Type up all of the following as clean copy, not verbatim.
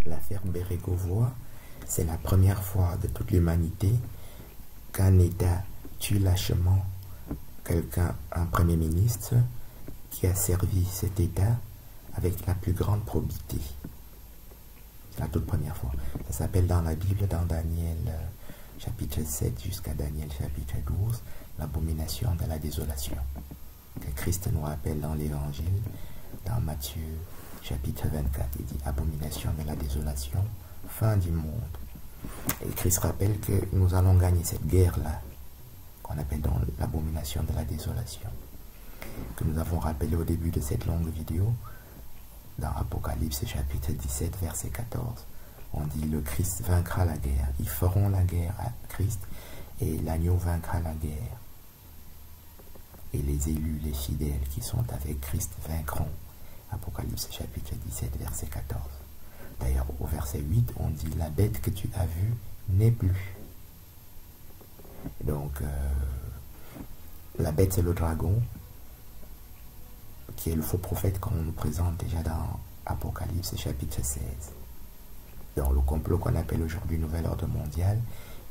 l'affaire Bérégovoy, c'est la première fois de toute l'humanité qu'un État tue lâchement quelqu'un, un Premier ministre, qui a servi cet État avec la plus grande probité. C'est la toute première fois. Ça s'appelle dans la Bible, dans Daniel chapitre 7 jusqu'à Daniel chapitre 12, l'abomination de la désolation. Que Christ nous rappelle dans l'Évangile, dans Matthieu chapitre 24, il dit abomination de la désolation, fin du monde. Et Christ rappelle que nous allons gagner cette guerre-là, qu'on appelle donc l'abomination de la désolation, que nous avons rappelé au début de cette longue vidéo, dans Apocalypse chapitre 17, verset 14. On dit le Christ vaincra la guerre. Ils feront la guerre à Christ et l'agneau vaincra la guerre. Et les élus, les fidèles qui sont avec Christ vaincront. Apocalypse chapitre 17, verset 14. D'ailleurs, au verset 8, on dit la bête que tu as vue n'est plus. Donc, la bête, c'est le dragon, qui est le faux prophète qu'on nous présente déjà dans Apocalypse chapitre 16. Donc, le complot qu'on appelle aujourd'hui Nouvel Ordre Mondial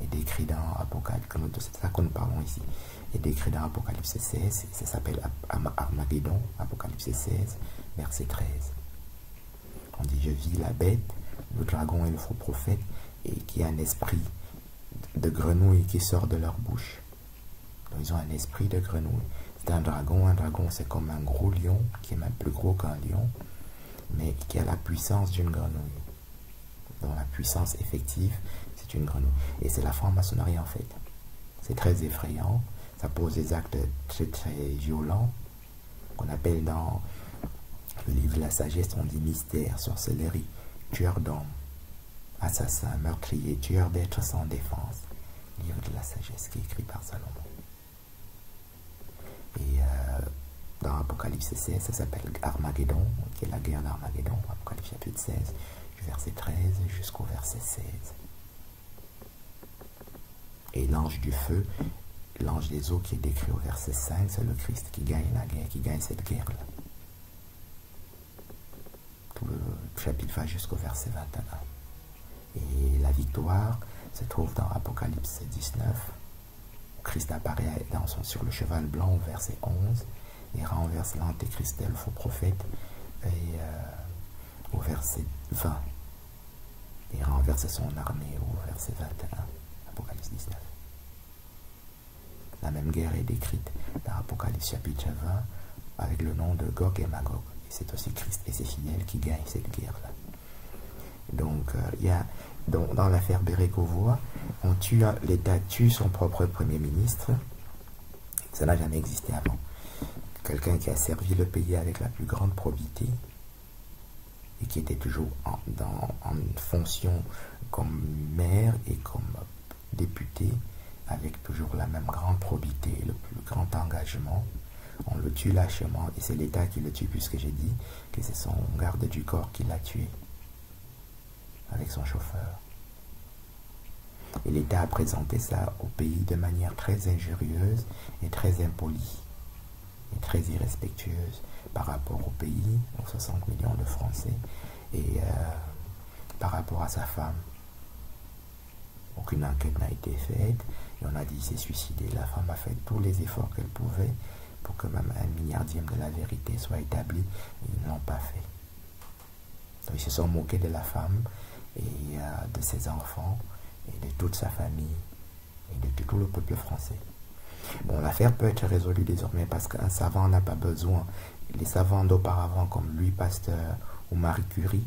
est décrit dans Apocalypse, c'est ça que nous parlons ici, est décrit dans Apocalypse 16, ça s'appelle Armageddon, Apocalypse 16, verset 13. On dit, je vis la bête, le dragon et le faux prophète, et qui a un esprit de grenouille qui sort de leur bouche. Donc, ils ont un esprit de grenouille. C'est un dragon c'est comme un gros lion, qui est même plus gros qu'un lion, mais qui a la puissance d'une grenouille. Donc la puissance effective, c'est une grenouille. Et c'est la franc-maçonnerie en fait. C'est très effrayant, ça pose des actes très très violents, qu'on appelle dans le livre de la sagesse, on dit mystère, sorcellerie, tueur d'hommes, assassin, meurtrier, tueur d'êtres sans défense. Livre de la sagesse qui est écrit par Salomon. Et dans Apocalypse 16, ça s'appelle Armageddon, qui est la guerre d'Armageddon, Apocalypse chapitre 16, du verset 13 jusqu'au verset 16. Et l'ange du feu, l'ange des eaux qui est décrit au verset 5, c'est le Christ qui gagne la guerre, qui gagne cette guerre-là. Tout le chapitre va jusqu'au verset 21. Et la victoire se trouve dans Apocalypse 19. Christ apparaît sur le cheval blanc au verset 11 et renverse l'antéchrist, le faux prophète, et au verset 20. Et renverse son armée au verset 21, Apocalypse 19. La même guerre est décrite dans Apocalypse chapitre 20 avec le nom de Gog et Magog. Et c'est aussi Christ et ses fidèles qui gagnent cette guerre-là. Donc, dans l'affaire Bérégovoy, l'État tue son propre Premier ministre. Ça n'a jamais existé avant. Quelqu'un qui a servi le pays avec la plus grande probité et qui était toujours en fonction comme maire et comme député avec toujours la même grande probité, le plus grand engagement. On le tue lâchement et c'est l'État qui le tue puisque j'ai dit que c'est son garde du corps qui l'a tué avec son chauffeur. Et l'État a présenté ça au pays de manière très injurieuse et très impolie et très irrespectueuse par rapport au pays, aux 60 millions de Français, et par rapport à sa femme. Aucune enquête n'a été faite et on a dit qu'il s'est suicidé. La femme a fait tous les efforts qu'elle pouvait pour que même 1/1000 de la vérité soit établie et ils ne l'ont pas fait. Donc ils se sont moqués de la femme et de ses enfants et de toute sa famille et de tout le peuple français. Bon, l'affaire peut être résolue désormais parce qu'un savant n'a pas besoin. Les savants d'auparavant comme Louis Pasteur ou Marie Curie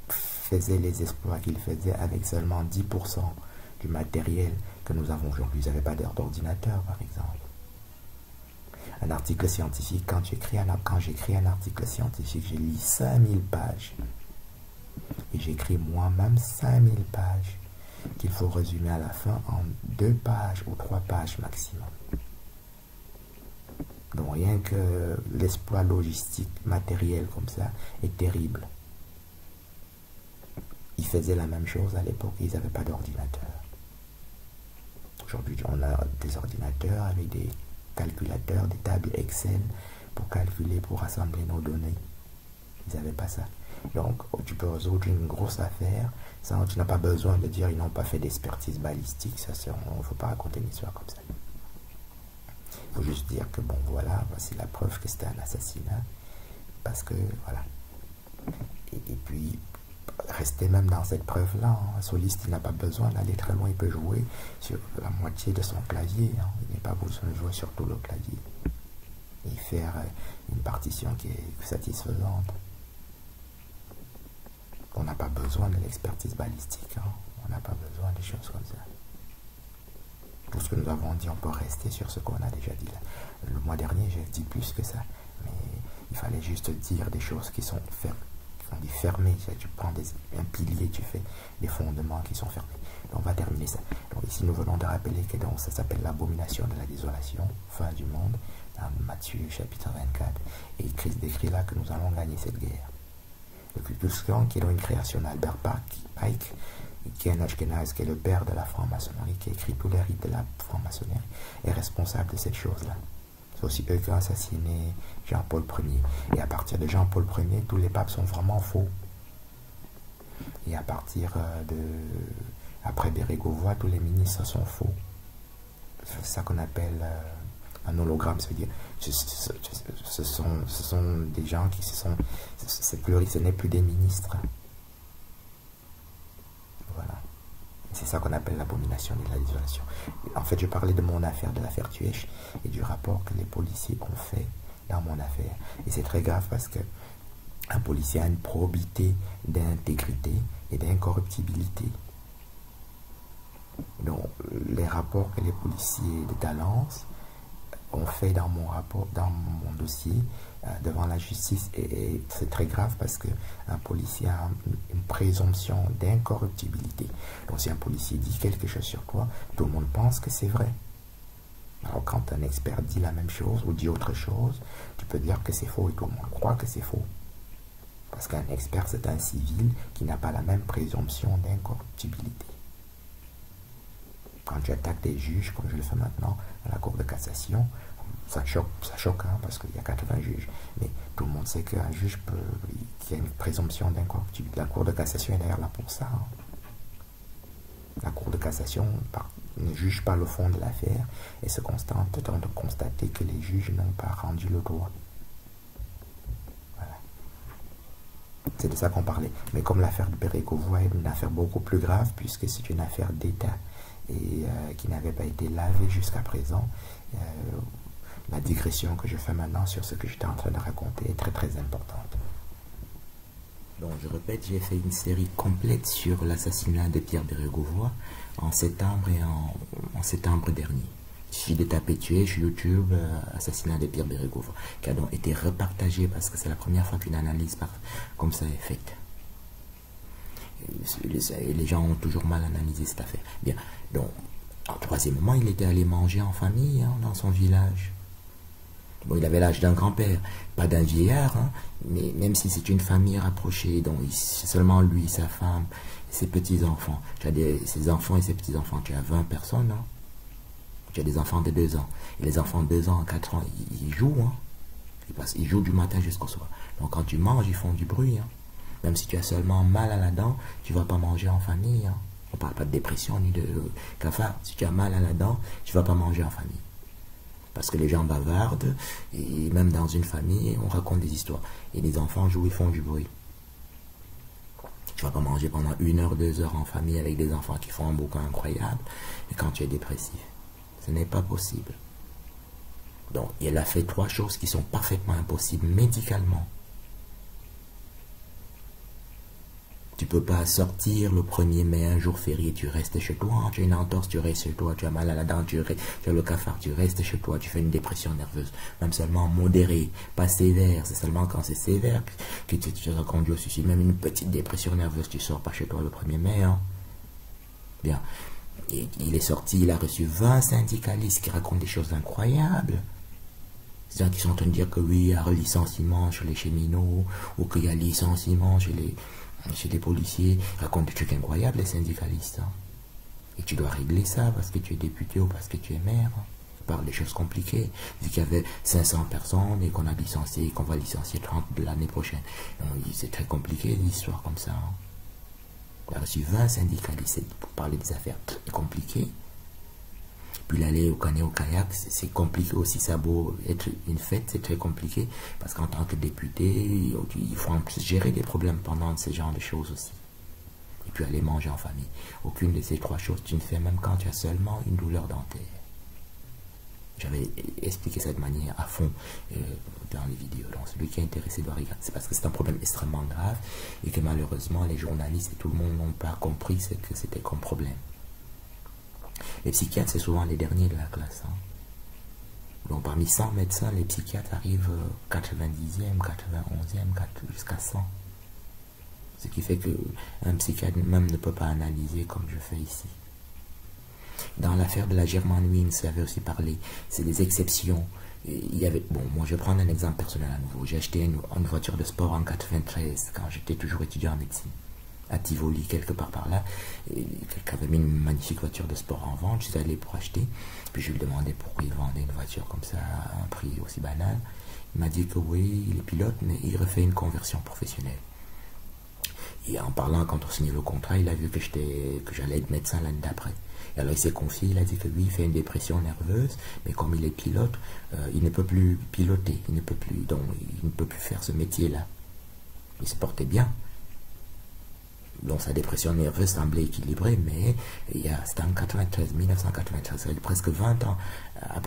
faisaient les exploits qu'ils faisaient avec seulement 10% du matériel que nous avons aujourd'hui. Ils n'avaient pas d'ordinateur par exemple. Un article scientifique, quand j'écris un article scientifique, je lis 5000 pages. Et j'écris moi-même 5000 pages qu'il faut résumer à la fin en 2 pages ou 3 pages maximum. Donc rien que l'exploit logistique matériel comme ça est terrible. Ils faisaient la même chose à l'époque, ils n'avaient pas d'ordinateur. Aujourd'hui, on a des ordinateurs avec des calculateurs, des tables Excel pour calculer, pour rassembler nos données. Ils n'avaient pas ça. Donc, tu peux résoudre une grosse affaire sans, tu n'as pas besoin de dire ils n'ont pas fait d'expertise balistique. Ça, on ne faut pas raconter une histoire comme ça. Il faut juste dire que bon, voilà, voici la preuve que c'était un assassinat. Parce que, voilà. Et puis, rester même dans cette preuve-là. Un soliste, il n'a pas besoin d'aller très loin. Il peut jouer sur la moitié de son clavier. Il n'a pas besoin de jouer sur tout le clavier. Et faire une partition qui est satisfaisante. On n'a pas besoin de l'expertise balistique. On n'a pas besoin de choses comme ça. Tout ce que nous avons dit, on peut rester sur ce qu'on a déjà dit là. Le mois dernier, j'ai dit plus que ça. Mais il fallait juste dire des choses qui sont fermées. Tu prends un pilier, tu fais des fondements qui sont fermés. Donc, on va terminer ça. Donc ici, nous venons de rappeler que donc, ça s'appelle l'abomination de la désolation, fin du monde, dans Matthieu chapitre 24. Et Christ décrit là que nous allons gagner cette guerre. Le Ku Klux Klan, qui est dans une création d'Albert Pike, qui est un Ashkenaz, qui est le père de la franc-maçonnerie, qui a écrit tous les rites de la franc-maçonnerie, est responsable de cette chose-là. C'est aussi eux qui ont assassiné Jean-Paul Ier. Et à partir de Jean-Paul Ier, tous les papes sont vraiment faux. Et à partir après Bérégovoy, tous les ministres sont faux. C'est ça qu'on appelle un hologramme, ça veut dire ce sont des gens qui ce n'est plus des ministres. Voilà. C'est ça qu'on appelle l'abomination de la désolation. En fait, je parlais de mon affaire, de l'affaire Tuech, et du rapport que les policiers ont fait dans mon affaire. Et c'est très grave parce que un policier a une probité d'intégrité et d'incorruptibilité. Donc, les rapports que les policiers de Talence ont fait dans mon rapport, dans mon dossier, devant la justice, et c'est très grave parce qu'un policier a une présomption d'incorruptibilité. Donc si un policier dit quelque chose sur toi, tout le monde pense que c'est vrai. Alors quand un expert dit la même chose ou dit autre chose, tu peux dire que c'est faux et tout le monde croit que c'est faux. Parce qu'un expert, c'est un civil qui n'a pas la même présomption d'incorruptibilité. Quand tu attaques des juges, comme je le fais maintenant à la Cour de cassation, ça choque parce qu'il y a 80 juges. Mais tout le monde sait qu'un juge qui a une présomption d'incorruptibilité. La Cour de cassation est d'ailleurs là pour ça. La Cour de cassation ne juge pas le fond de l'affaire et se contente de constater que les juges n'ont pas rendu le droit. Voilà. C'est de ça qu'on parlait. Mais comme l'affaire de Bérégovoy est une affaire beaucoup plus grave, puisque c'est une affaire d'État et qui n'avait pas été lavée jusqu'à présent, la digression que je fais maintenant sur ce que j'étais en train de raconter est très très importante. Donc je répète, j'ai fait une série complète sur l'assassinat de Pierre Bérégovoy en septembre et en septembre dernier. Il suffit de taper tuer sur YouTube, assassinat de Pierre Bérégovoy, qui a donc été repartagé parce que c'est la première fois qu'une analyse comme ça est faite. Les gens ont toujours mal analysé cette affaire. Bien, donc, troisièmement, il était allé manger en famille dans son village. Bon, il avait l'âge d'un grand-père, pas d'un vieillard, mais même si c'est une famille rapprochée, donc c'est seulement lui, sa femme, et ses petits-enfants. Tu as ses enfants et ses petits-enfants, tu as 20 personnes, tu as des enfants de 2 ans. Et les enfants de 2 ans, 4 ans, ils jouent, ils jouent du matin jusqu'au soir. Donc quand tu manges, ils font du bruit, Même si tu as seulement mal à la dent, tu ne vas pas manger en famille. On ne parle pas de dépression ni de cafard. Si tu as mal à la dent, tu ne vas pas manger en famille. Parce que les gens bavardent, et même dans une famille, on raconte des histoires. Et les enfants jouent, ils font du bruit. Tu ne vas pas manger pendant 1 heure, 2 heures en famille avec des enfants qui font un boucan incroyable, et quand tu es dépressif. Ce n'est pas possible. Donc, il a fait 3 choses qui sont parfaitement impossibles médicalement. Tu ne peux pas sortir le 1er mai, un jour férié, tu restes chez toi. Tu as une entorse, tu restes chez toi. Tu as mal à la dent, tu as le cafard, tu restes chez toi. Tu fais une dépression nerveuse, même seulement modérée, pas sévère. C'est seulement quand c'est sévère que tu seras conduit au suicide. Même une petite dépression nerveuse, tu ne sors pas chez toi le 1er mai. Bien. Et il est sorti, il a reçu 20 syndicalistes qui racontent des choses incroyables. C'est-à-dire qui sont en train de dire que oui, il y a un licenciement chez les cheminots, ou qu'il y a licenciement chez les policiers. Ils racontent des trucs incroyables, les syndicalistes. Et tu dois régler ça parce que tu es député ou parce que tu es maire. parle des choses compliquées. Vu qu'il y avait 500 personnes et qu'on a licencié, qu'on va licencier 30 l'année prochaine. C'est très compliqué l'histoire comme ça. Hein. On a reçu 20 syndicalistes pour parler des affaires très compliquées. Puis l'aller au canoë, au kayak, c'est compliqué aussi. Ça a beau être une fête, c'est très compliqué. Parce qu'en tant que député, il faut en plus gérer des problèmes pendant ce genre de choses aussi. Et puis aller manger en famille. Aucune de ces trois choses, tu ne fais même quand tu as seulement une douleur dentaire. J'avais expliqué ça de manière à fond dans les vidéos. Donc celui qui est intéressé doit regarder. C'est parce que c'est un problème extrêmement grave et que malheureusement les journalistes et tout le monde n'ont pas compris ce que c'était comme problème. Les psychiatres, c'est souvent les derniers de la classe. Hein. Donc parmi 100 médecins, les psychiatres arrivent 90e, 91e, jusqu'à 100. Ce qui fait qu'un psychiatre même ne peut pas analyser comme je fais ici. Dans l'affaire de la Germanwings, ça avait aussi parlé, c'est des exceptions. Il y avait, bon, moi je vais prendre un exemple personnel à nouveau. J'ai acheté une voiture de sport en 93, quand j'étais toujours étudiant en médecine. À Tivoli, quelque part par là. Quelqu'un avait mis une magnifique voiture de sport en vente. Je suis allé pour acheter. Puis je lui demandais pourquoi il vendait une voiture comme ça à un prix aussi banal. Il m'a dit que oui, il est pilote, mais il refait une conversion professionnelle. Et en parlant, quand on signait le contrat, il a vu que j'allais être médecin l'année d'après. Et alors il s'est confié, il a dit que lui, il fait une dépression nerveuse, mais comme il est pilote, il ne peut plus piloter, il ne peut plus faire ce métier-là. Il se portait bien. Donc sa dépression nerveuse semblait équilibrée, mais c'était en 1993, ça fait presque 20 ans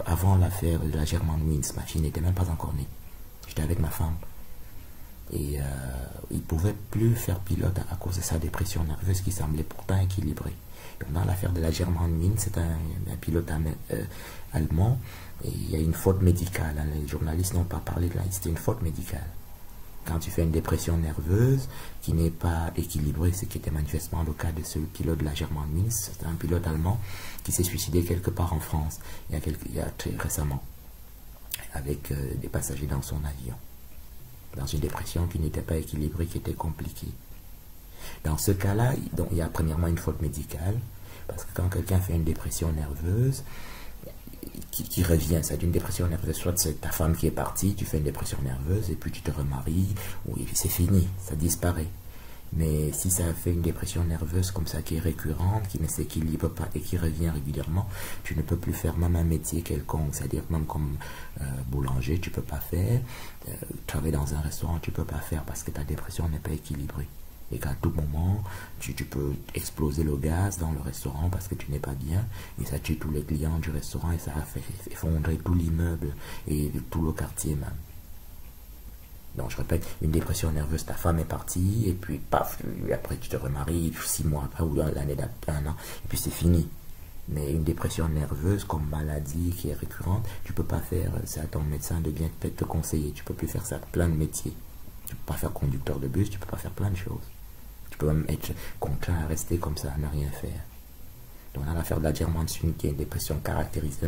avant l'affaire de la Germanwings. Ma fille n'était même pas encore née. J'étais avec ma femme. Et il ne pouvait plus faire pilote à cause de sa dépression nerveuse qui semblait pourtant équilibrée. Donc, dans l'affaire de la Germanwings, c'est un pilote allemand, et il y a une faute médicale. Hein. Les journalistes n'ont pas parlé de là, c'était une faute médicale. Quand tu fais une dépression nerveuse qui n'est pas équilibrée, ce qui était manifestement le cas de ce pilote de la Germanwings, c'est un pilote allemand qui s'est suicidé quelque part en France, il y a très récemment, avec des passagers dans son avion, dans une dépression qui n'était pas équilibrée, qui était compliquée. Dans ce cas-là, il y a premièrement une faute médicale, parce que quand quelqu'un fait une dépression nerveuse, qui revient, c'est une dépression nerveuse, soit c'est ta femme qui est partie, tu fais une dépression nerveuse et puis tu te remaries, oui, c'est fini, ça disparaît. Mais si ça fait une dépression nerveuse comme ça qui est récurrente, qui ne s'équilibre pas et qui revient régulièrement, tu ne peux plus faire même un métier quelconque, c'est-à-dire même comme boulanger, tu ne peux pas faire, travailler dans un restaurant, tu ne peux pas faire parce que ta dépression n'est pas équilibrée. Et qu'à tout moment, tu peux exploser le gaz dans le restaurant parce que tu n'es pas bien, et ça tue tous les clients du restaurant et ça a fait effondrer tout l'immeuble et tout le quartier même. Donc je répète, une dépression nerveuse, ta femme est partie, et puis paf, après tu te remaries 6 mois après ou l'année d'un an, et puis c'est fini. Mais une dépression nerveuse comme maladie qui est récurrente, tu ne peux pas faire, c'est à ton médecin de bien te conseiller, tu ne peux plus faire ça, plein de métiers. Tu ne peux pas faire conducteur de bus, tu ne peux pas faire plein de choses. Tu peux même être contraint à rester comme ça, à ne rien faire. Donc dans l'affaire de la Germanwings, qui est une dépression caractérisée,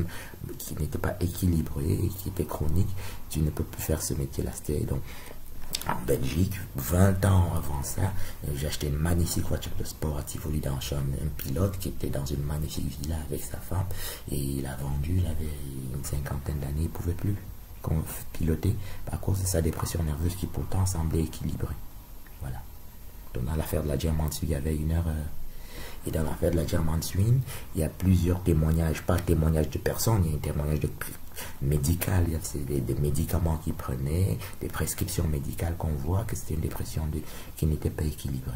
qui n'était pas équilibrée, qui était chronique, tu ne peux plus faire ce métier-là. Donc en Belgique, 20 ans avant ça, j'ai acheté une magnifique voiture de sport à Tivoli dans un pilote qui était dans une magnifique villa avec sa femme, et il a vendu, il avait une 50aine d'années, il ne pouvait plus piloter à cause de sa dépression nerveuse qui pourtant semblait équilibrée. Voilà. Donc dans l'affaire de la Germanwings, il y avait une heure. Et dans l'affaire de la Germanwings, il y a plusieurs témoignages, pas témoignages de personnes, il y a un témoignage médical, il y a des médicaments qu'ils prenaient, des prescriptions médicales qu'on voit que c'était une dépression qui n'était pas équilibrée.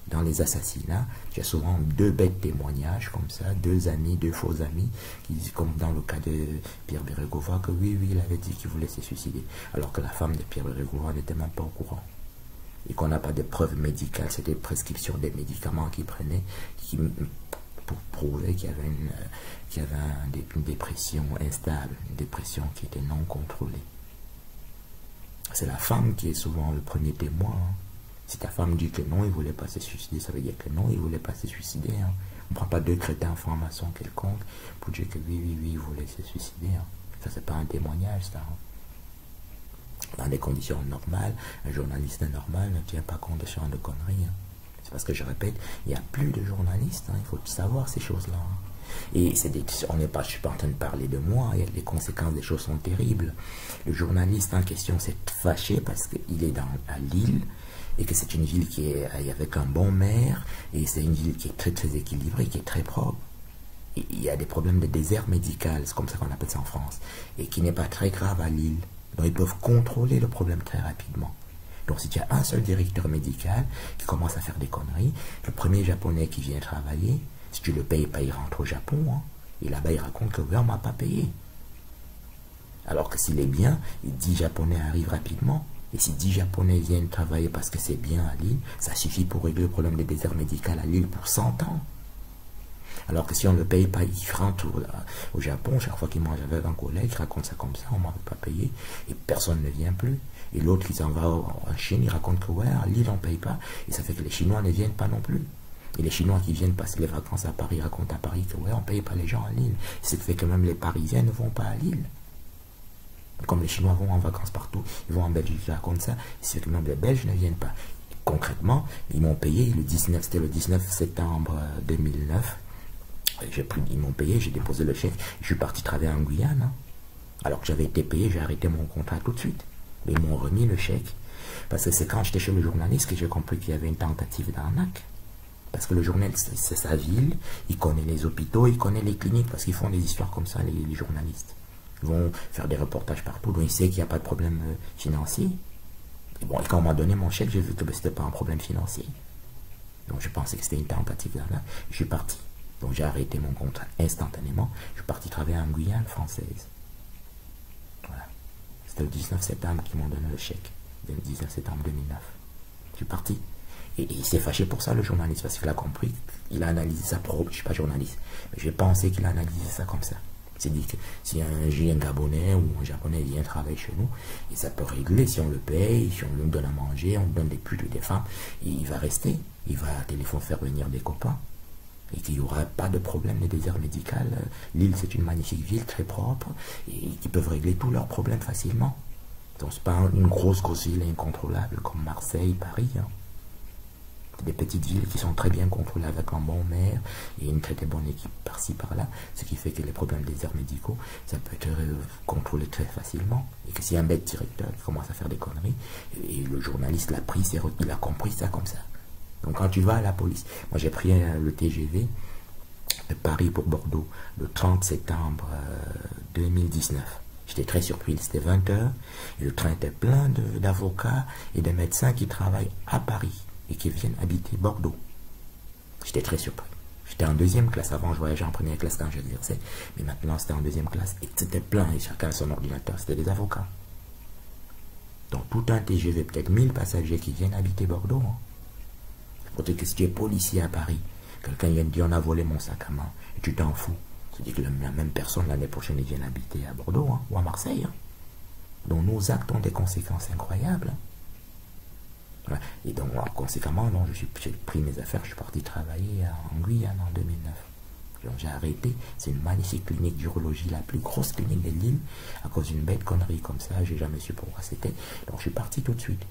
Dans les assassinats, il y a souvent 2 bêtes témoignages comme ça, 2 amis, 2 faux amis, qui disent, comme dans le cas de Pierre Bérégovoy, que oui, il avait dit qu'il voulait se suicider, alors que la femme de Pierre Bérégovoy n'était même pas au courant. Et qu'on n'a pas de preuves médicales, c'était des prescriptions des médicaments qu'il prenait pour prouver qu'il y avait une dépression instable, une dépression qui était non contrôlée. C'est la femme qui est souvent le premier témoin. Hein. Si ta femme dit que non, il ne voulait pas se suicider, ça veut dire que non, il ne voulait pas se suicider. Hein. On ne prend pas 2 crétins francs-maçons quelconques pour dire que oui, il voulait se suicider. Hein. Ça, c'est pas un témoignage, ça. Hein. Dans des conditions normales, un journaliste normal ne tient pas compte de ce genre de conneries. Hein. C'est parce que je répète, il n'y a plus de journalistes, hein. Il faut savoir ces choses-là. Hein. Et je suis pas en train de parler de moi, et les conséquences des choses sont terribles. Le journaliste en question s'est fâché parce qu'il est à Lille, et que c'est une ville qui est avec un bon maire, et c'est une ville qui est très très équilibrée, qui est très propre. Et il y a des problèmes de désert médical, c'est comme ça qu'on appelle ça en France, et qui n'est pas très grave à Lille. Donc ils peuvent contrôler le problème très rapidement. Donc si tu as un seul directeur médical qui commence à faire des conneries, le premier japonais qui vient travailler, si tu le payes pas, il rentre au Japon, hein, et là-bas il raconte que ouais, on m'a pas payé. Alors que s'il est bien, 10 japonais arrivent rapidement. Et si 10 japonais viennent travailler parce que c'est bien à Lille, ça suffit pour régler le problème des déserts médicaux à Lille pour 100 ans. Alors que si on ne le paye pas, il rentre au Japon, chaque fois qu'il mange avec un collègue, il raconte ça comme ça, on ne m'avait pas payé, et personne ne vient plus. Et l'autre qui s'en va en Chine, il raconte que ouais, à Lille on ne paye pas, et ça fait que les Chinois ne viennent pas non plus. Et les Chinois qui viennent passer les vacances à Paris racontent à Paris que ouais, on ne paye pas les gens à Lille. Ce qui fait que même les Parisiens ne vont pas à Lille. Comme les Chinois vont en vacances partout, ils vont en Belgique, ils racontent ça, c'est que même les Belges ne viennent pas. Concrètement, ils m'ont payé c'était le 19 septembre 2009. Ils m'ont payé, j'ai déposé le chèque, je suis parti travailler en Guyane. Hein. Alors que j'avais été payé, j'ai arrêté mon contrat tout de suite. Mais ils m'ont remis le chèque. Parce que c'est quand j'étais chez le journaliste que j'ai compris qu'il y avait une tentative d'arnaque. Parce que le journaliste, c'est sa ville, il connaît les hôpitaux, il connaît les cliniques, parce qu'ils font des histoires comme ça, les journalistes. Ils vont faire des reportages partout, donc il sait qu'il n'y a pas de problème financier. Et bon, et quand on m'a donné mon chèque, j'ai vu que ce n'était pas un problème financier. Donc je pensais que c'était une tentative d'arnaque. Je suis parti. Donc j'ai arrêté mon contrat instantanément. Je suis parti travailler en Guyane française. Voilà. C'était le 19 septembre qu'ils m'ont donné le chèque. Le 19 septembre 2009. Je suis parti. Et il s'est fâché pour ça, le journaliste, parce qu'il a compris. Il a analysé ça propre. Je ne suis pas journaliste. Mais j'ai pensé qu'il a analysé ça comme ça. Il s'est dit que si un Gabonais ou un Japonais vient travailler chez nous, et ça peut régler si on le paye, si on lui donne à manger, on lui donne des putes ou des femmes, il va rester. Il va à téléphone faire venir des copains. Et qu'il n'y aura pas de problème de désert médical. Lille, c'est une magnifique ville, très propre, et qui peuvent régler tous leurs problèmes facilement. Donc, ce n'est pas une grosse ville incontrôlable comme Marseille, Paris. Hein. Des petites villes qui sont très bien contrôlées avec un bon maire et une très très bonne équipe par-ci par-là, ce qui fait que les problèmes des déserts médicaux, ça peut être contrôlé très facilement. Et que s'il y a un bête directeur qui commence à faire des conneries, et le journaliste l'a pris, il a compris ça comme ça. Donc quand tu vas à la police, moi j'ai pris le TGV de Paris pour Bordeaux le 30 septembre 2019. J'étais très surpris, c'était 20 h et le train était plein d'avocats et de médecins qui travaillent à Paris et qui viennent habiter Bordeaux. J'étais très surpris. J'étais en deuxième classe, avant je voyageais en première classe quand j'exerçais, mais maintenant c'était en deuxième classe et c'était plein et chacun a son ordinateur, c'était des avocats. Donc tout un TGV, peut-être 1000 passagers qui viennent habiter Bordeaux. Hein. Peut-être que si tu es policier à Paris, quelqu'un vient te dire on a volé mon sac à main et tu t'en fous. C'est-à-dire que la même personne l'année prochaine vient habiter à Bordeaux hein, ou à Marseille. Hein. Donc nos actes ont des conséquences incroyables. Hein. Voilà. Et donc conséquemment, j'ai pris mes affaires, je suis parti travailler en Guyane en 2009. Donc j'ai arrêté, c'est une magnifique clinique d'urologie, la plus grosse clinique de l'île, à cause d'une bête connerie comme ça, j'ai jamais su pourquoi c'était. Donc je suis parti tout de suite.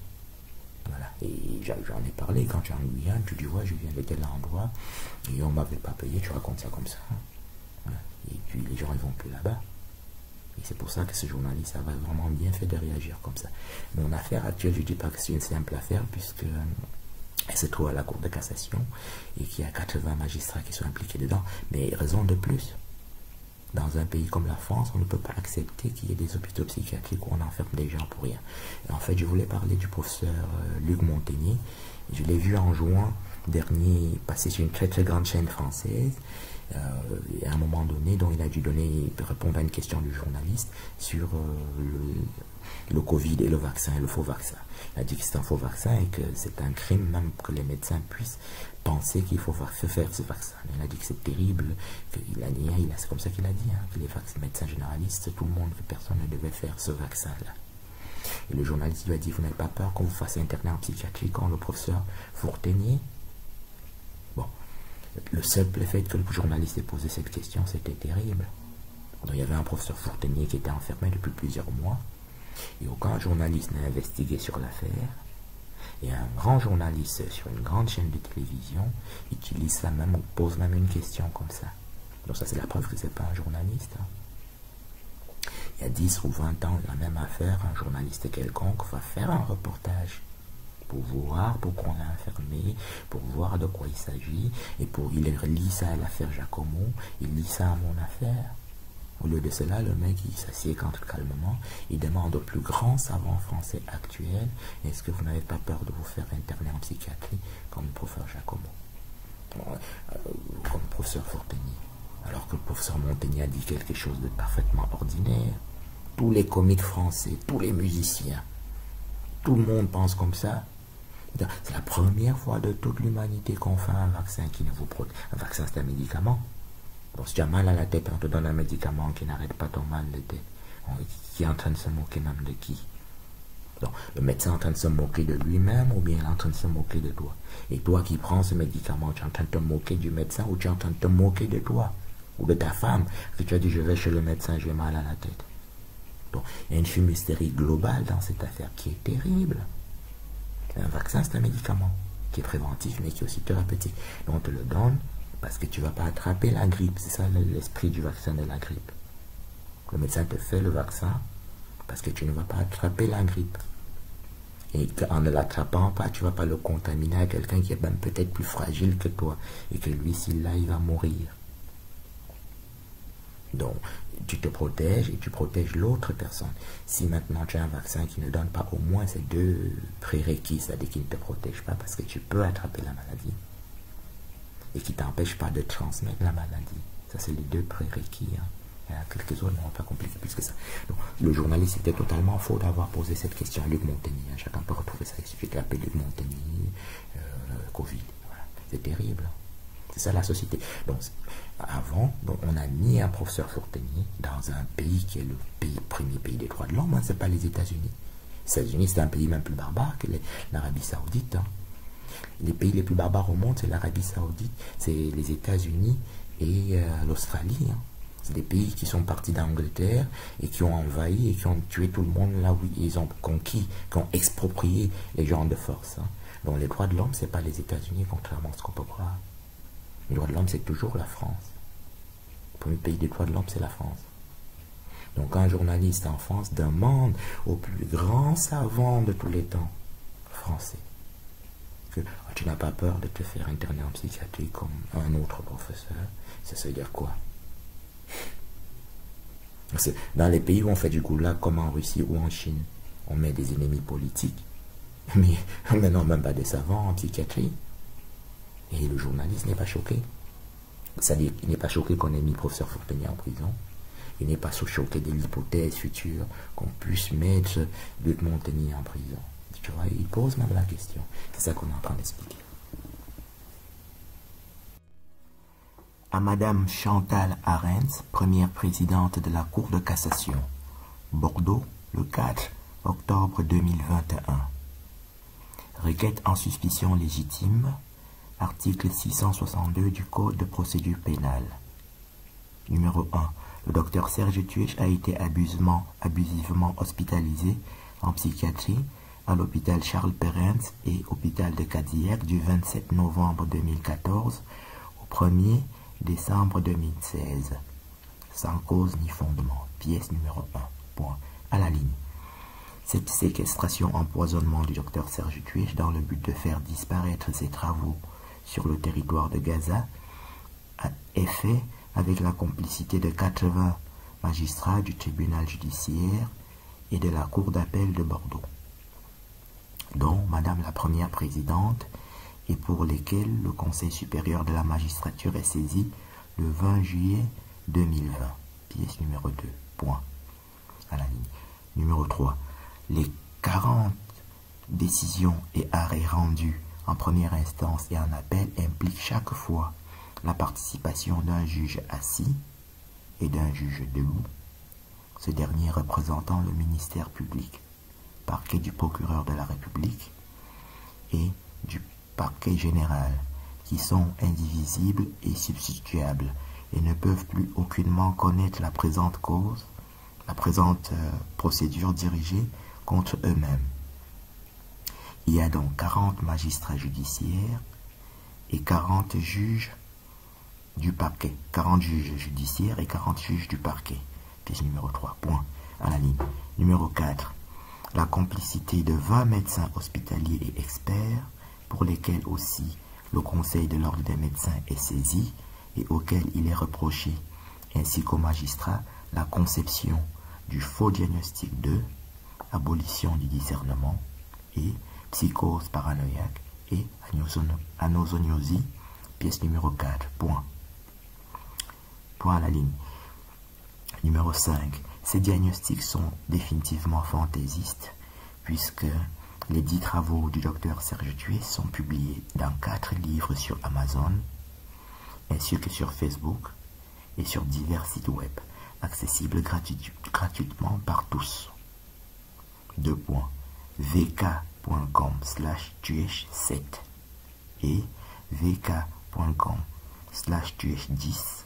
Voilà. Et j'en ai parlé quand tu es en Guyane, tu dis ouais je viens de tel endroit et on m'avait pas payé, tu racontes ça comme ça. Voilà. Et puis les gens ils vont plus là-bas. Et c'est pour ça que ce journaliste a vraiment bien fait de réagir comme ça. Mon affaire actuelle, je ne dis pas que c'est une simple affaire puisque elle se trouve à la Cour de cassation et qu'il y a 80 magistrats qui sont impliqués dedans. Mais raison de plus, dans un pays comme la France, on ne peut pas accepter qu'il y ait des hôpitaux psychiatriques où on enferme des gens pour rien. Et en fait, je voulais parler du professeur Luc Montagnier. Je l'ai vu en juin dernier passer sur une très très grande chaîne française. À un moment donné, donc il a dû répondre à une question du journaliste sur le Covid et le vaccin et le faux vaccin. Il a dit que c'est un faux vaccin et que c'est un crime même que les médecins puissent penser qu'il faut faire ce vaccin. Il a dit que c'est terrible, c'est comme ça qu'il a dit, hein, que les médecins généralistes, tout le monde, que personne ne devait faire ce vaccin-là. Et le journaliste lui a dit, vous n'avez pas peur qu'on vous fasse interner en psychiatrie comme le professeur Fourtenier? Bon, le simple fait que le journaliste ait posé cette question, c'était terrible. Donc, il y avait un professeur Fourtenier qui était enfermé depuis plusieurs mois, et aucun journaliste n'a investigué sur l'affaire. Et un grand journaliste sur une grande chaîne de télévision utilise ça même, ou pose même une question comme ça. Donc ça, c'est la preuve que c'est pas un journaliste. Hein. Il y a 10 ou 20 ans, la même affaire, un journaliste quelconque va faire un reportage pour voir pourquoi on l'a enfermé, pour voir de quoi il s'agit, et il lit ça à l'affaire Giacomo, il lit ça à mon affaire. Au lieu de cela, le mec, il s'assied calmement, il demande au plus grand savant français actuel, est-ce que vous n'avez pas peur de vous faire interner en psychiatrie comme le professeur Giacomo, comme le professeur Forteny, alors que le professeur Montaigne a dit quelque chose de parfaitement ordinaire. Tous les comiques français, tous les musiciens, tout le monde pense comme ça. C'est la première fois de toute l'humanité qu'on fait un vaccin qui ne vous protège. Un vaccin, c'est un médicament. Bon, si tu as mal à la tête, on te donne un médicament qui n'arrête pas ton mal de tête. Qui est en train de se moquer même de qui? Donc, le médecin est en train de se moquer de lui-même ou bien il est en train de se moquer de toi? Et toi qui prends ce médicament, tu es en train de te moquer du médecin ou tu es en train de te moquer de toi? Ou de ta femme, que tu as dit je vais chez le médecin, j'ai mal à la tête. Donc, il y a une fumisterie globale dans cette affaire qui est terrible. Un vaccin, c'est un médicament qui est préventif, mais qui est aussi thérapeutique. Donc, on te le donne parce que tu ne vas pas attraper la grippe. C'est ça l'esprit du vaccin de la grippe. Le médecin te fait le vaccin parce que tu ne vas pas attraper la grippe. Et en ne l'attrapant pas, tu ne vas pas le contaminer à quelqu'un qui est même peut-être plus fragile que toi. Et que lui, s'il l'a, il va mourir. Donc, tu te protèges et tu protèges l'autre personne. Si maintenant tu as un vaccin qui ne donne pas au moins ces deux prérequis, c'est-à-dire qui ne te protège pas parce que tu peux attraper la maladie et qui ne t'empêche pas de transmettre la maladie. Ça, c'est les deux prérequis. Hein. Il y en a quelques autres, mais on ne va pas compliquer plus que ça. Donc, le journaliste était totalement faux d'avoir posé cette question à Luc Montagny. Hein. Chacun peut retrouver ça. Il suffit de l'appeler Luc Montagny, Covid. Voilà. C'est terrible. C'est ça la société. Donc, avant, on a mis un professeur Forteny dans un pays qui est le premier pays des droits de l'homme. Hein, ce n'est pas les États-Unis. Les États-Unis, c'est un pays même plus barbare que l'Arabie Saoudite. Hein. Les pays les plus barbares au monde, c'est l'Arabie Saoudite, c'est les États-Unis et l'Australie. Hein. C'est des pays qui sont partis d'Angleterre et qui ont envahi et qui ont tué tout le monde là où ils ont conquis, qui ont exproprié les gens de force. Hein. Donc les droits de l'homme, ce n'est pas les États-Unis, contrairement à ce qu'on peut croire. Les droits de l'homme, c'est toujours la France. Le premier pays des droits de l'homme, c'est la France. Donc un journaliste en France demande au plus grand savant de tous les temps français que tu n'as pas peur de te faire interner en psychiatrie comme un autre professeur. Ça veut dire quoi? Dans les pays où on fait du goulag, comme en Russie ou en Chine, on met des ennemis politiques, mais non, même pas des savants en psychiatrie. Et le journaliste n'est pas choqué. C'est-à-dire qu'il n'est pas choqué qu'on ait mis le professeur Forteny en prison. Il n'est pas choqué de l'hypothèse future qu'on puisse mettre Luc Montagny en prison. Tu vois, il pose même la question. C'est ça qu'on est en train d'expliquer. À Madame Chantal Arens, première présidente de la Cour de cassation, Bordeaux, le 4 octobre 2021. Requête en suspicion légitime. Article 662 du Code de procédure pénale. Numéro 1. Le docteur Serge Tuech a été abusivement hospitalisé en psychiatrie à l'hôpital Charles Perrens et hôpital de Cadillac du 27 novembre 2014 au 1er décembre 2016. Sans cause ni fondement. Pièce numéro 1. Point. À la ligne. Cette séquestration empoisonnement du docteur Serge Tuech dans le but de faire disparaître ses travaux sur le territoire de Gaza est fait avec la complicité de 80 magistrats du tribunal judiciaire et de la Cour d'appel de Bordeaux, dont Madame la première présidente, et pour lesquels le Conseil supérieur de la magistrature est saisi le 20 juillet 2020. Pièce numéro 2. Point. À la ligne. Numéro 3. Les 40 décisions et arrêts rendus en première instance et en appel impliquent chaque fois la participation d'un juge assis et d'un juge debout, ce dernier représentant le ministère public, parquet du procureur de la République et du parquet général, qui sont indivisibles et substituables et ne peuvent plus aucunement connaître la présente cause, la présente procédure dirigée contre eux-mêmes. Il y a donc 40 magistrats judiciaires et 40 juges du parquet. 40 juges judiciaires et 40 juges du parquet. Pièce numéro 3. Point à la ligne. Numéro 4. La complicité de 20 médecins hospitaliers et experts, pour lesquels aussi le Conseil de l'Ordre des médecins est saisi et auquel il est reproché, ainsi qu'aux magistrats, la conception du faux diagnostic de abolition du discernement et psychose paranoïaque et anosognosie, pièce numéro 4. Point. Point à la ligne. Numéro 5. Ces diagnostics sont définitivement fantaisistes puisque les 10 travaux du docteur Serge Tuet sont publiés dans 4 livres sur Amazon ainsi que sur Facebook et sur divers sites web accessibles gratuitement par tous. 2 points. vk.com/tuech7 et vk.com/tuech10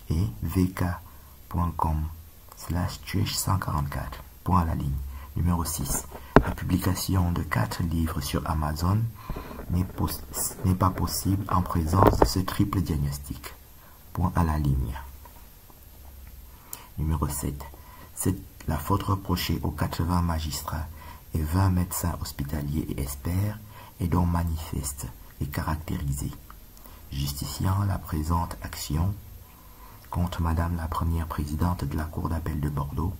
et vk.com/tuech144. Point à la ligne. Numéro 6. La publication de 4 livres sur Amazon n'est pas possible en présence de ce triple diagnostic. Point à la ligne. Numéro 7. La faute reprochée aux 80 magistrats et 20 médecins hospitaliers et experts est donc manifeste et caractérisée, justifiant la présente action contre Madame la première présidente de la Cour d'appel de Bordeaux,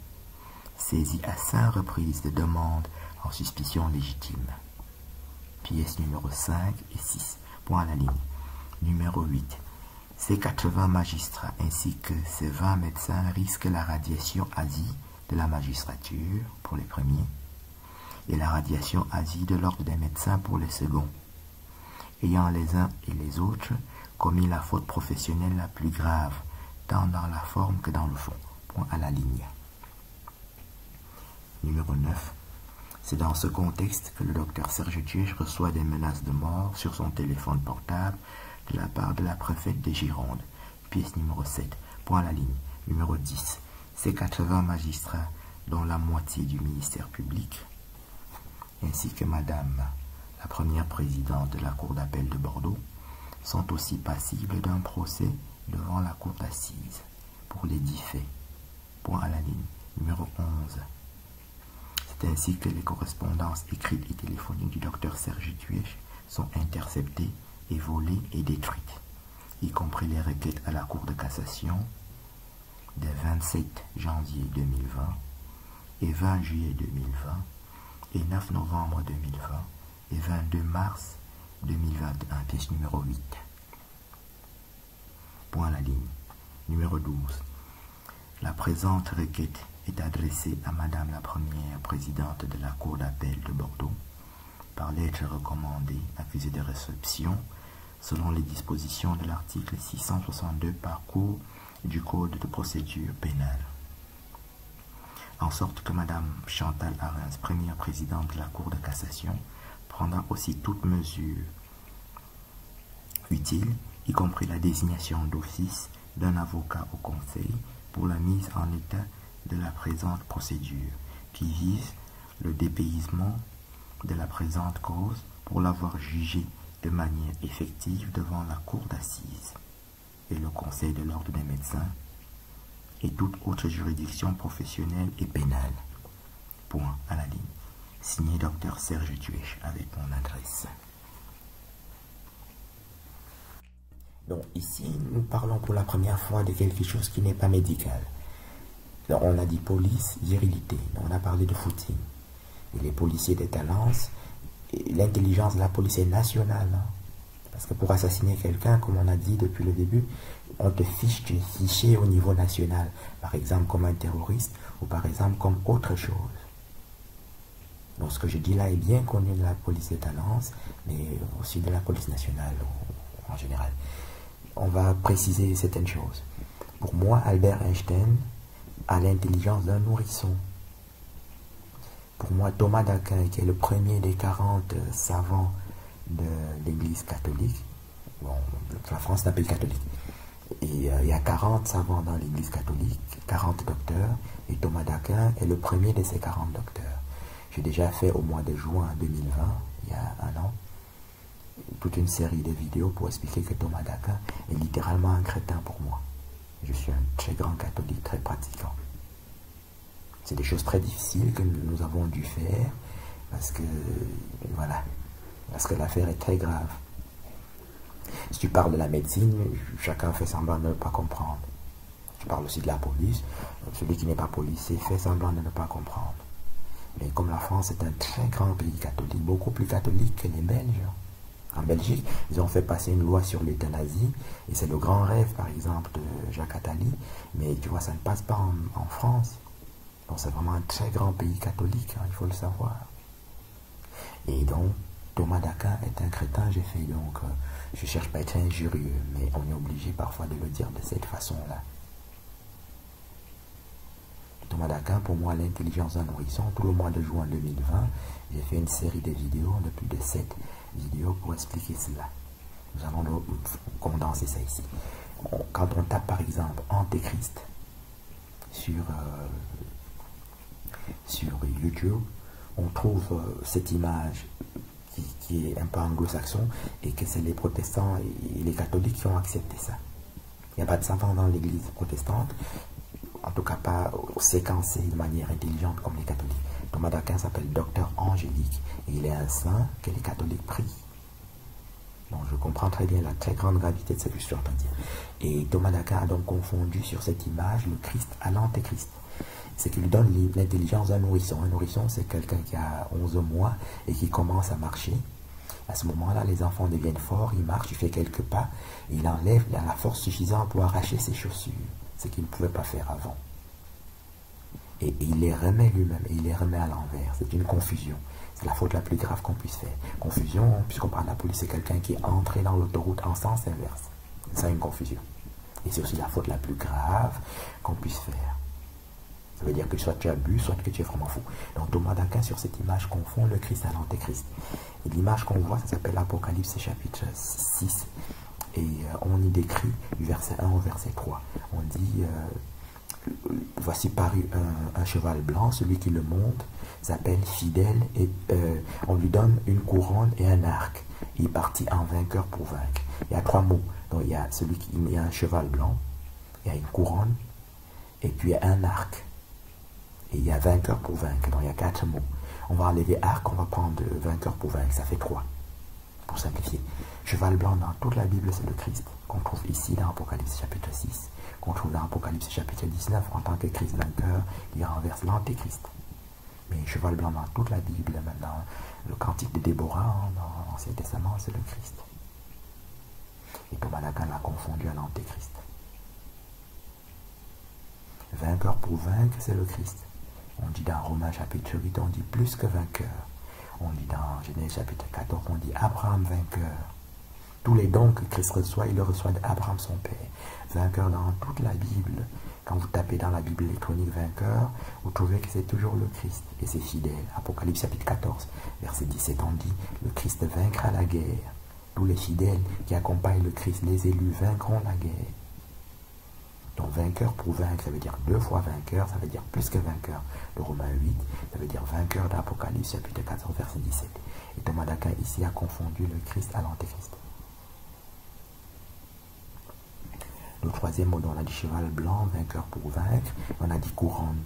saisie à 5 reprises de demandes en suspicion légitime. Pièces numéro 5 et 6. Point à la ligne. Numéro 8. Ces 80 magistrats ainsi que ces 20 médecins risquent la radiation ASI de la magistrature pour les premiers et la radiation ASI de l'ordre des médecins pour les seconds, ayant les uns et les autres commis la faute professionnelle la plus grave, tant dans la forme que dans le fond. Point à la ligne. Numéro 9. C'est dans ce contexte que le docteur Serge Tuech reçoit des menaces de mort sur son téléphone portable de la part de la préfète de Gironde. Pièce numéro 7. Point à la ligne. Numéro 10. Ces 80 magistrats, dont la moitié du ministère public, ainsi que Madame la première présidente de la Cour d'appel de Bordeaux, sont aussi passibles d'un procès devant la Cour d'assises pour les 10 faits. Point à la ligne. Numéro 11. C'est ainsi que les correspondances écrites et téléphoniques du docteur Serge Tuech sont interceptées et volées et détruites, y compris les requêtes à la Cour de cassation des 27 janvier 2020 et 20 juillet 2020 et 9 novembre 2020 et 22 mars 2021, pièce numéro 8. Point à la ligne. Numéro 12. La présente requête est adressée à Madame la première présidente de la Cour d'appel de Bordeaux par lettre recommandée accusée de réception selon les dispositions de l'article 662 par cours du Code de procédure pénale. En sorte que Madame Chantal Arens, première présidente de la Cour de cassation, prendra aussi toute mesure utile, y compris la désignation d'office d'un avocat au Conseil pour la mise en état de la présente procédure, qui vise le dépaysement de la présente cause pour l'avoir jugée de manière effective devant la Cour d'assises et le Conseil de l'Ordre des médecins et toute autre juridiction professionnelle et pénale. Point à la ligne. Signé Dr Serge Tuech avec mon adresse. Donc ici, nous parlons pour la première fois de quelque chose qui n'est pas médical. Donc, on a dit police, virilité. Donc, on a parlé de footing. Et les policiers des Talences, l'intelligence de la police est nationale. Hein. Parce que pour assassiner quelqu'un, comme on a dit depuis le début, on te fiche, tu es fiché au niveau national. Par exemple, comme un terroriste ou par exemple comme autre chose. Donc, ce que je dis là est bien connu de la police des Talences, mais aussi de la police nationale en général. On va préciser certaines choses. Pour moi, Albert Einstein a l'intelligence d'un nourrisson. Pour moi, Thomas d'Aquin, qui est le premier des 40 savants de l'Église catholique, bon, la France n'a pas catholique, et il y a 40 savants dans l'Église catholique, 40 docteurs, et Thomas d'Aquin est le premier de ces 40 docteurs. J'ai déjà fait au mois de juin 2020, il y a un an, toute une série de vidéos pour expliquer que Thomas d'Aquin est littéralement un crétin pour moi. Je suis un très grand catholique, très pratiquant. C'est des choses très difficiles que nous avons dû faire parce que, voilà, parce que l'affaire est très grave. Si tu parles de la médecine, chacun fait semblant de ne pas comprendre. Tu parles aussi de la police, celui qui n'est pas policier fait semblant de ne pas comprendre. Mais comme la France est un très grand pays catholique, beaucoup plus catholique que les Belges. En Belgique, ils ont fait passer une loi sur l'euthanasie, et c'est le grand rêve, par exemple, de Jacques Attali, mais tu vois, ça ne passe pas en France. Donc c'est vraiment un très grand pays catholique, hein, il faut le savoir. Et donc, Thomas d'Aquin est un crétin, j'ai fait donc, je cherche pas à être injurieux, mais on est obligé parfois de le dire de cette façon-là. Thomas d'Aquin, pour moi, l'intelligence d'un nourrisson, tout le mois de juin 2020, j'ai fait une série de vidéos, de plus de 7 vidéos pour expliquer cela. Nous allons condenser ça ici. Quand on tape par exemple Antéchrist sur YouTube, on trouve cette image qui est un peu anglo-saxon et que c'est les protestants et les catholiques qui ont accepté ça. Il n'y a pas de savant dans l'église protestante, en tout cas pas séquencé de manière intelligente comme les catholiques. Thomas d'Aquin s'appelle Docteur Angélique et il est un saint que les catholiques prient. Donc je comprends très bien la très grande gravité de ce que je suis en train de dire. Et Thomas d'Aquin a donc confondu sur cette image le Christ à l'Antéchrist. C'est qu'il donne l'intelligence d'un nourrisson. Un nourrisson, c'est quelqu'un qui a 11 mois et qui commence à marcher. À ce moment-là, les enfants deviennent forts, il marche, il fait quelques pas, et il enlève la force suffisante pour arracher ses chaussures, ce qu'il ne pouvait pas faire avant. Et il les remet lui-même, et il les remet à l'envers. C'est une confusion. C'est la faute la plus grave qu'on puisse faire. Confusion, puisqu'on parle de la police, c'est quelqu'un qui est entré dans l'autoroute en sens inverse. C'est ça une confusion. Et c'est aussi la faute la plus grave qu'on puisse faire. Ça veut dire que soit tu abuses, soit que tu es vraiment fou. Donc Thomas d'Aquin, sur cette image, confond le Christ à l'Antéchrist. Et l'image qu'on voit, ça s'appelle Apocalypse chapitre 6. Et on y décrit du verset 1 au verset 3. On dit, voici paru un cheval blanc, celui qui le monte s'appelle fidèle, et on lui donne une couronne et un arc. Il est parti en vainqueur pour vaincre. Il y a 3 mots. Donc il y a il y a un cheval blanc, il y a une couronne, et puis il y a un arc. Et il y a vainqueur pour vaincre, donc il y a 4 mots. On va enlever arc, on va prendre vainqueur pour vaincre, ça fait 3, pour simplifier. Cheval blanc dans toute la Bible, c'est le Christ, qu'on trouve ici dans Apocalypse chapitre 6, qu'on trouve dans Apocalypse chapitre 19, en tant que Christ vainqueur, il renverse l'Antéchrist. Mais cheval blanc dans toute la Bible, même dans le cantique de Déborah, dans l'Ancien Testament, c'est le Christ. Et Thomas d'Aquin l'a confondu à l'Antéchrist. Vainqueur pour vaincre, c'est le Christ. On dit dans Romains chapitre 8, on dit plus que vainqueur. On dit dans Genèse chapitre 14, on dit Abraham vainqueur. Tous les dons que Christ reçoit, il le reçoit d'Abraham son père. Vainqueur dans toute la Bible. Quand vous tapez dans la Bible électronique vainqueur, vous trouvez que c'est toujours le Christ. Et c'est fidèle. Apocalypse chapitre 14, verset 17, on dit le Christ vaincra la guerre. Tous les fidèles qui accompagnent le Christ, les élus, vaincront la guerre. Donc vainqueur pour vaincre, ça veut dire 2 fois vainqueur, ça veut dire plus que vainqueur de Romains 8, ça veut dire vainqueur d'Apocalypse chapitre 14 verset 17. Et Thomas d'Aquin ici a confondu le Christ à l'Antéchrist. Le 3e mot, on a dit cheval blanc, vainqueur pour vaincre, on a dit couronne.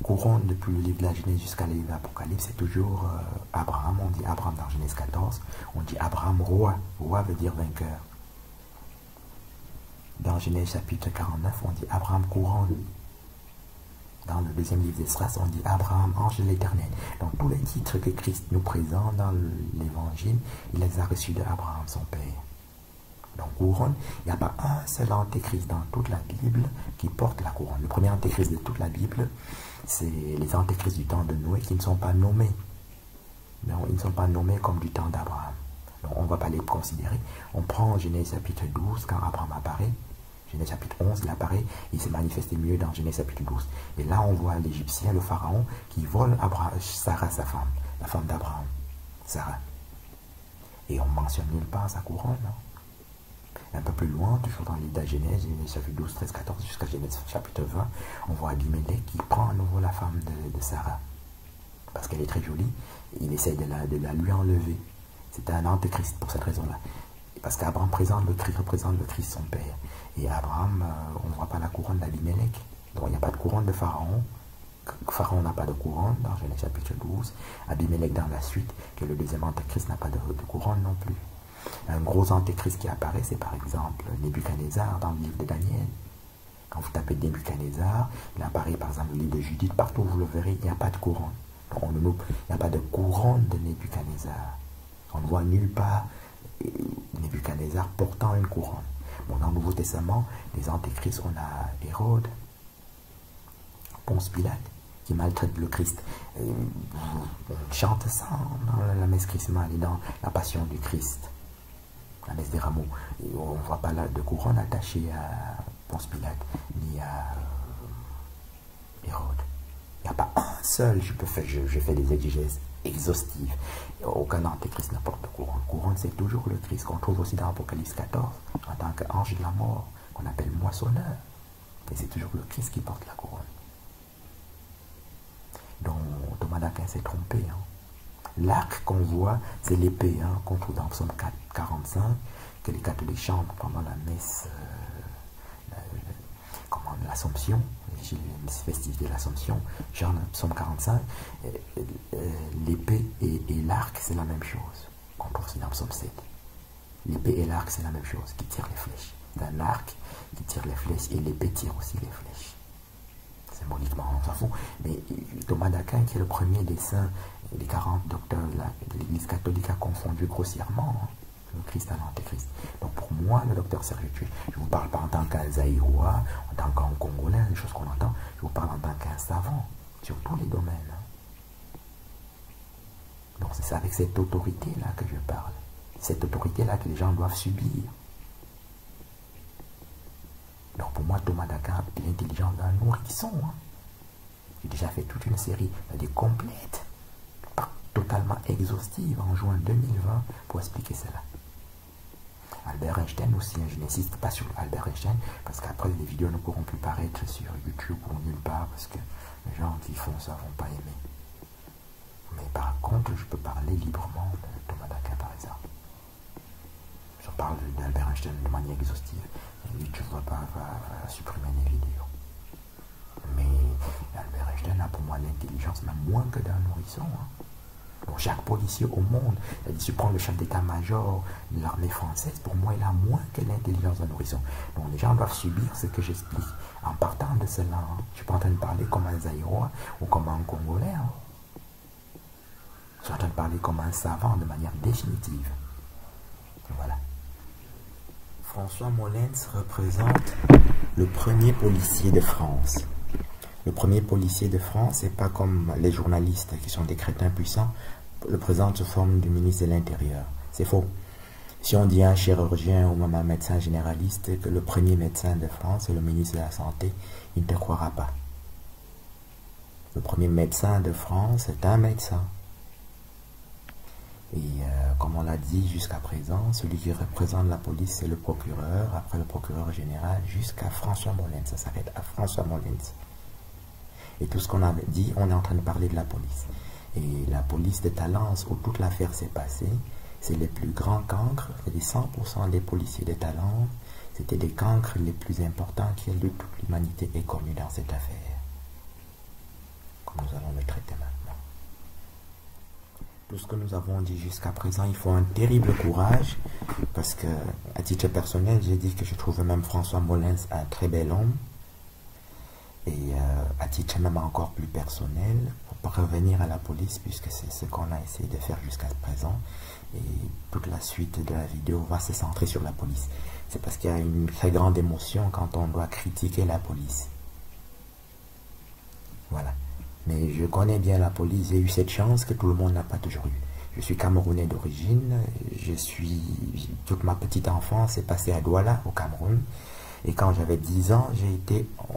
Couronne, depuis le livre de la Genèse jusqu'à le livre de l'Apocalypse, c'est toujours Abraham, on dit Abraham dans Genèse 14, on dit Abraham roi, roi veut dire vainqueur. Dans Genèse chapitre 49, on dit Abraham couronne. Dans le 2e livre d'Esdras, on dit Abraham ange de l'Éternel. Donc tous les titres que Christ nous présente dans l'Évangile, il les a reçus de Abraham son père. Donc couronne, il n'y a pas un seul antéchrist dans toute la Bible qui porte la couronne. Le premier antéchrist de toute la Bible, c'est les antéchrists du temps de Noé qui ne sont pas nommés. Non, ils ne sont pas nommés comme du temps d'Abraham. Donc on ne va pas les considérer. On prend Genèse chapitre 12 quand Abraham apparaît. Genèse chapitre 11, il apparaît, il s'est manifesté mieux dans Genèse chapitre 12. Et là, on voit l'Égyptien, le pharaon, qui vole Sarah, sa femme, la femme d'Abraham, Sarah. Et on ne mentionne nulle part sa couronne. Non? Un peu plus loin, toujours dans l'île de Genèse, Genèse chapitre 12, 13, 14, jusqu'à Genèse chapitre 20, on voit Abimelech qui prend à nouveau la femme de Sarah. Parce qu'elle est très jolie, il essaie de la lui enlever. C'était un antéchrist pour cette raison-là. Parce qu'Abraham représente le Christ, son père. Et Abraham, on ne voit pas la couronne d'Abimelech. Donc il n'y a pas de couronne de Pharaon. Pharaon n'a pas de couronne dans Genèse chapitre 12. Abimelech dans la suite, que le deuxième antéchrist n'a pas de couronne non plus. Un gros antéchrist qui apparaît, c'est par exemple Nebuchadnezzar dans le livre de Daniel. Quand vous tapez Nebuchadnezzar, il apparaît par exemple le livre de Judith, partout où vous le verrez, il n'y a pas de couronne. Il n'y a pas de couronne de Nebuchadnezzar. On ne voit nulle part Nebuchadnezzar portant une couronne. Bon, dans le Nouveau Testament, les antéchrists, on a Hérode, Ponce Pilate, qui maltraite le Christ. On chante ça dans la messe chrismale et dans la passion du Christ, la messe des rameaux. Et on ne voit pas là de couronne attachée à Ponce Pilate, ni à Hérode. Il n'y a pas un seul, je fais des exégèses exhaustives. Aucun antéchrist ne porte de couronne. Couronne, c'est toujours le Christ, qu'on trouve aussi dans Apocalypse 14, en tant qu'ange de la mort, qu'on appelle moissonneur. Et c'est toujours le Christ qui porte la couronne. Donc Thomas d'Aquin s'est trompé. L'arc qu'on voit, c'est l'épée qu'on trouve dans Psaume 45, que les catholiques chantent pendant la messe, l'Assomption, les festivités de l'Assomption, genre Psaume 45, l'épée et l'arc, c'est la même chose, qu'on trouve aussi dans Psaume 7. L'épée et l'arc, c'est la même chose, qui tire les flèches. C'est un arc qui tire les flèches, et l'épée tire aussi les flèches. Symboliquement, on s'en fout. Mais Thomas d'Aquin, qui est le premier des saints, des 40 docteurs de l'Église catholique, a confondu grossièrement le Christ et l'Antéchrist. Donc pour moi, le docteur Serge Tué, je ne vous parle pas en tant qu'un Zaïrois, en tant qu'un Congolais, des choses qu'on entend, je vous parle en tant qu'un savant, sur tous les domaines. Donc c'est avec cette autorité-là que je parle. Cette autorité-là que les gens doivent subir. Donc pour moi, Thomas d'Aquin a l'intelligence d'un nourrisson. J'ai déjà fait toute une série, des complètes, pas totalement exhaustives, en juin 2020, pour expliquer cela. Albert Einstein aussi, je n'insiste pas sur Albert Einstein, parce qu'après les vidéos ne pourront plus paraître sur YouTube ou nulle part, parce que les gens qui font ça ne vont pas aimer. Mais par contre, je peux parler librement de Thomas d'Aquin, par exemple. Je parle d'Albert Einstein de manière exhaustive. YouTube va supprimer les vidéos. Mais Albert Einstein a pour moi l'intelligence, même moins que d'un nourrisson. Donc chaque policier au monde, si tu prends le chef d'état-major de l'armée française, pour moi il a moins que l'intelligence d'un nourrisson. Donc les gens doivent subir ce que j'explique. En partant de cela, je ne suis pas en train de parler comme un Zaïrois ou comme un Congolais. Je suis en train de parler comme un savant de manière définitive. Voilà. François Molins représente le premier policier de France. Le premier policier de France, c'est pas comme les journalistes qui sont des crétins puissants, le présente sous forme du ministre de l'Intérieur. C'est faux. Si on dit à un chirurgien ou même un médecin généraliste que le premier médecin de France est le ministre de la Santé, il ne te croira pas. Le premier médecin de France est un médecin. Et comme on l'a dit jusqu'à présent, celui qui représente la police, c'est le procureur, après le procureur général, jusqu'à François Molins. Ça s'arrête à François Molins. Et tout ce qu'on avait dit, on est en train de parler de la police. Et la police de Talence, où toute l'affaire s'est passée, c'est les plus grands cancres, c'est les 100% des policiers de Talence, c'était des cancres les plus importants qui de toute l'humanité est connue dans cette affaire. Comme nous allons le traiter maintenant. Tout ce que nous avons dit jusqu'à présent, il faut un terrible courage, parce que, à titre personnel, j'ai dit que je trouve même François Molins un très bel homme, et à titre même encore plus personnel, pour revenir à la police, puisque c'est ce qu'on a essayé de faire jusqu'à présent, et toute la suite de la vidéo va se centrer sur la police. C'est parce qu'il y a une très grande émotion quand on doit critiquer la police. Voilà. Mais je connais bien la police, j'ai eu cette chance que tout le monde n'a pas toujours eu. Je suis Camerounais d'origine, toute ma petite enfance est passée à Douala, au Cameroun. Et quand j'avais 10 ans,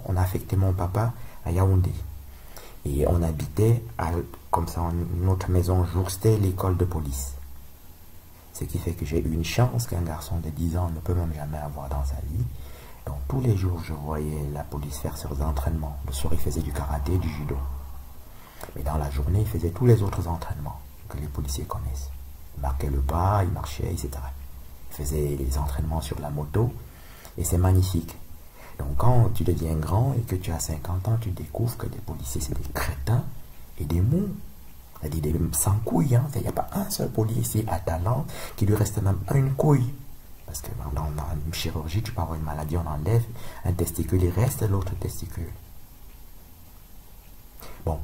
on a affecté mon papa à Yaoundé. Et on habitait, comme ça, notre maison jouxtait l'école de police. Ce qui fait que j'ai eu une chance qu'un garçon de 10 ans ne peut même jamais avoir dans sa vie. Donc tous les jours, je voyais la police faire ses entraînements. Le soir, il faisait du karaté, du judo. Mais dans la journée, il faisait tous les autres entraînements que les policiers connaissent. Il marquait le pas, il marchait, etc. Il faisait les entraînements sur la moto, et c'est magnifique. Donc quand tu deviens grand et que tu as 50 ans, tu découvres que les policiers, c'est des crétins et des mous. C'est-à-dire des sans couilles. Hein. Il n'y a pas un seul policier à talent qui lui reste même une couille. Parce que dans une chirurgie, tu peux avoir une maladie, on enlève un testicule, il reste l'autre testicule. Bon,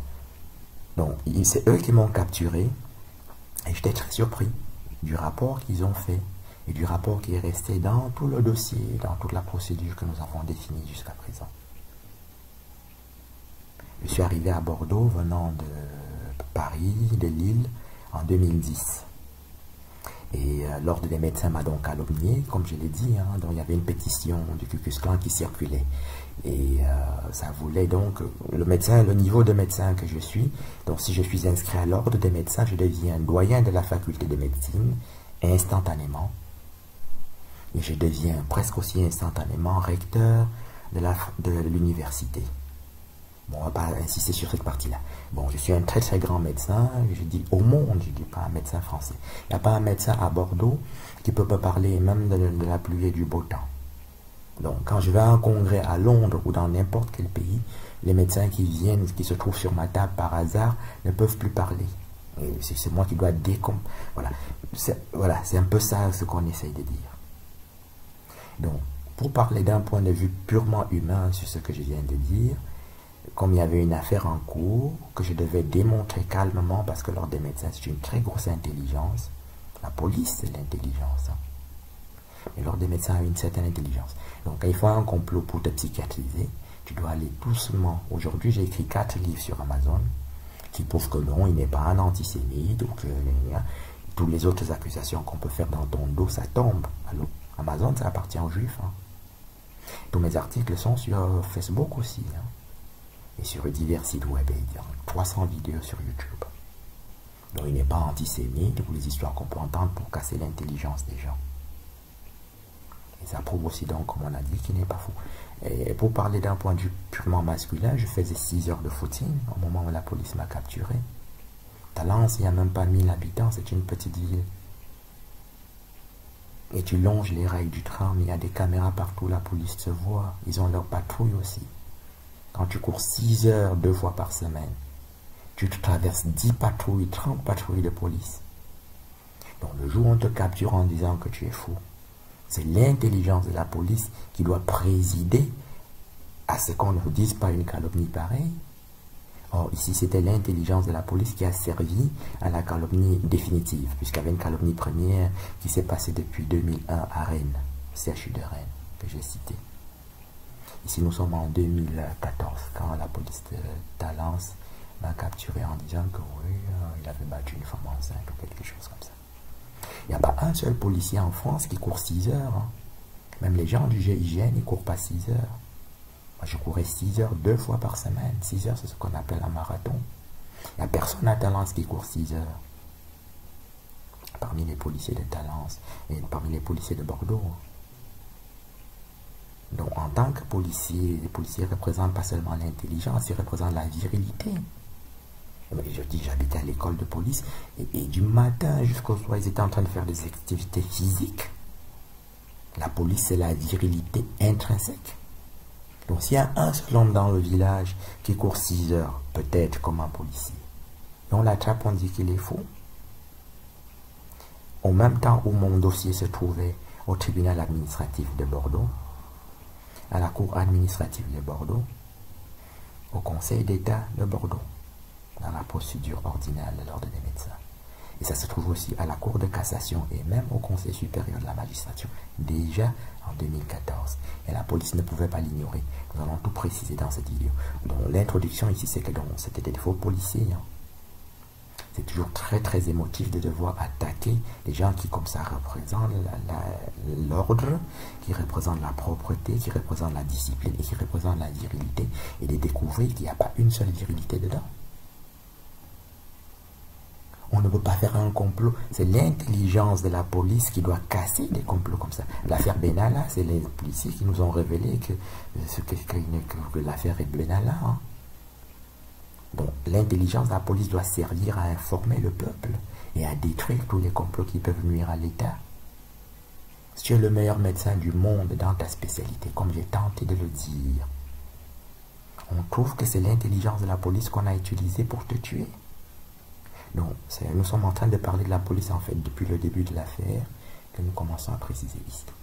donc c'est eux qui m'ont capturé et j'étais très surpris du rapport qu'ils ont fait et du rapport qui est resté dans tout le dossier, dans toute la procédure que nous avons définie jusqu'à présent. Je suis arrivé à Bordeaux venant de Paris, de Lille, en 2010. Et l'ordre des médecins m'a donc calomnié, comme je l'ai dit, hein, donc il y avait une pétition du Ku Klux Klan qui circulait. Et ça voulait donc, le niveau de médecin que je suis, donc si je suis inscrit à l'ordre des médecins, je deviens doyen de la faculté de médecine instantanément. Et je deviens presque aussi instantanément recteur de l'université. Bon, on ne va pas insister sur cette partie-là. Bon, je suis un très très grand médecin, je dis au monde, je ne dis pas un médecin français. Il n'y a pas un médecin à Bordeaux qui peut me parler même de la pluie et du beau temps. Donc, quand je vais à un congrès à Londres ou dans n'importe quel pays, les médecins qui viennent, qui se trouvent sur ma table par hasard, ne peuvent plus parler. C'est moi qui dois Voilà, c'est un peu ça ce qu'on essaye de dire. Donc, pour parler d'un point de vue purement humain sur ce que je viens de dire, comme il y avait une affaire en cours que je devais démontrer calmement parce que l'ordre des médecins c'est une très grosse intelligence. La police c'est l'intelligence. Hein. Mais l'ordre des médecins a une certaine intelligence. Donc quand il faut un complot pour te psychiatriser, tu dois aller doucement. Aujourd'hui j'ai écrit 4 livres sur Amazon qui prouvent que non, il n'est pas un antisémite ou que toutes les autres accusations qu'on peut faire dans ton dos, ça tombe. Alors, Amazon ça appartient aux juifs. Hein. Tous mes articles sont sur Facebook aussi. Hein. Et sur divers sites web, il y a 300 vidéos sur YouTube. Donc il n'est pas antisémite ou les histoires qu'on peut entendre pour casser l'intelligence des gens. Et ça prouve aussi donc, comme on a dit, qu'il n'est pas fou. Et pour parler d'un point de vue purement masculin, je faisais 6 heures de footing au moment où la police m'a capturé. Talence, il n'y a même pas 1000 habitants, c'est une petite ville. Et tu longes les rails du tram, il y a des caméras partout, la police te voit, ils ont leur patrouille aussi. Quand tu cours 6 heures 2 fois par semaine, tu te traverses 10 patrouilles, 30 patrouilles de police. Donc le jour où on te capture en disant que tu es fou, c'est l'intelligence de la police qui doit présider à ce qu'on ne vous dise pas une calomnie pareille. Or ici c'était l'intelligence de la police qui a servi à la calomnie définitive, puisqu'il y avait une calomnie première qui s'est passée depuis 2001 à Rennes, CHU de Rennes, que j'ai cité. Ici, nous sommes en 2014, quand la police de Talence m'a capturé en disant que oui, il avait battu une femme enceinte ou quelque chose comme ça. Il n'y a pas un seul policier en France qui court 6 heures. Hein. Même les gens du GIGN, ils ne courent pas 6 heures. Moi, je courais 6 heures 2 fois par semaine. 6 heures, c'est ce qu'on appelle un marathon. Il n'y a personne à Talence qui court 6 heures. Parmi les policiers de Talence et parmi les policiers de Bordeaux. Donc, en tant que policier, les policiers représentent pas seulement l'intelligence, ils représentent la virilité. Je dis, j'habitais à l'école de police, et du matin jusqu'au soir, ils étaient en train de faire des activités physiques. La police, c'est la virilité intrinsèque. Donc, s'il y a un seul homme dans le village qui court 6 heures, peut-être comme un policier, et on l'attrape, on dit qu'il est fou. Au même temps où mon dossier se trouvait au tribunal administratif de Bordeaux, à la cour administrative de Bordeaux, au Conseil d'État de Bordeaux, dans la procédure ordinaire de l'ordre des médecins. Et ça se trouve aussi à la Cour de cassation et même au Conseil supérieur de la magistrature, déjà en 2014. Et la police ne pouvait pas l'ignorer. Nous allons tout préciser dans cette vidéo. Donc l'introduction ici, c'est que c'était des faux policiers. Hein. C'est toujours très très émotif de devoir attaquer des gens qui comme ça représentent l'ordre, qui représentent la propreté, qui représentent la discipline et qui représentent la virilité, et de découvrir qu'il n'y a pas une seule virilité dedans. On ne peut pas faire un complot. C'est l'intelligence de la police qui doit casser des complots comme ça. L'affaire Benalla, c'est les policiers qui nous ont révélé que l'affaire est Benalla. Hein. Donc, l'intelligence de la police doit servir à informer le peuple et à détruire tous les complots qui peuvent nuire à l'État. Si tu es le meilleur médecin du monde dans ta spécialité, comme j'ai tenté de le dire, on trouve que c'est l'intelligence de la police qu'on a utilisée pour te tuer. Donc, nous sommes en train de parler de la police, en fait, depuis le début de l'affaire, que nous commençons à préciser l'histoire.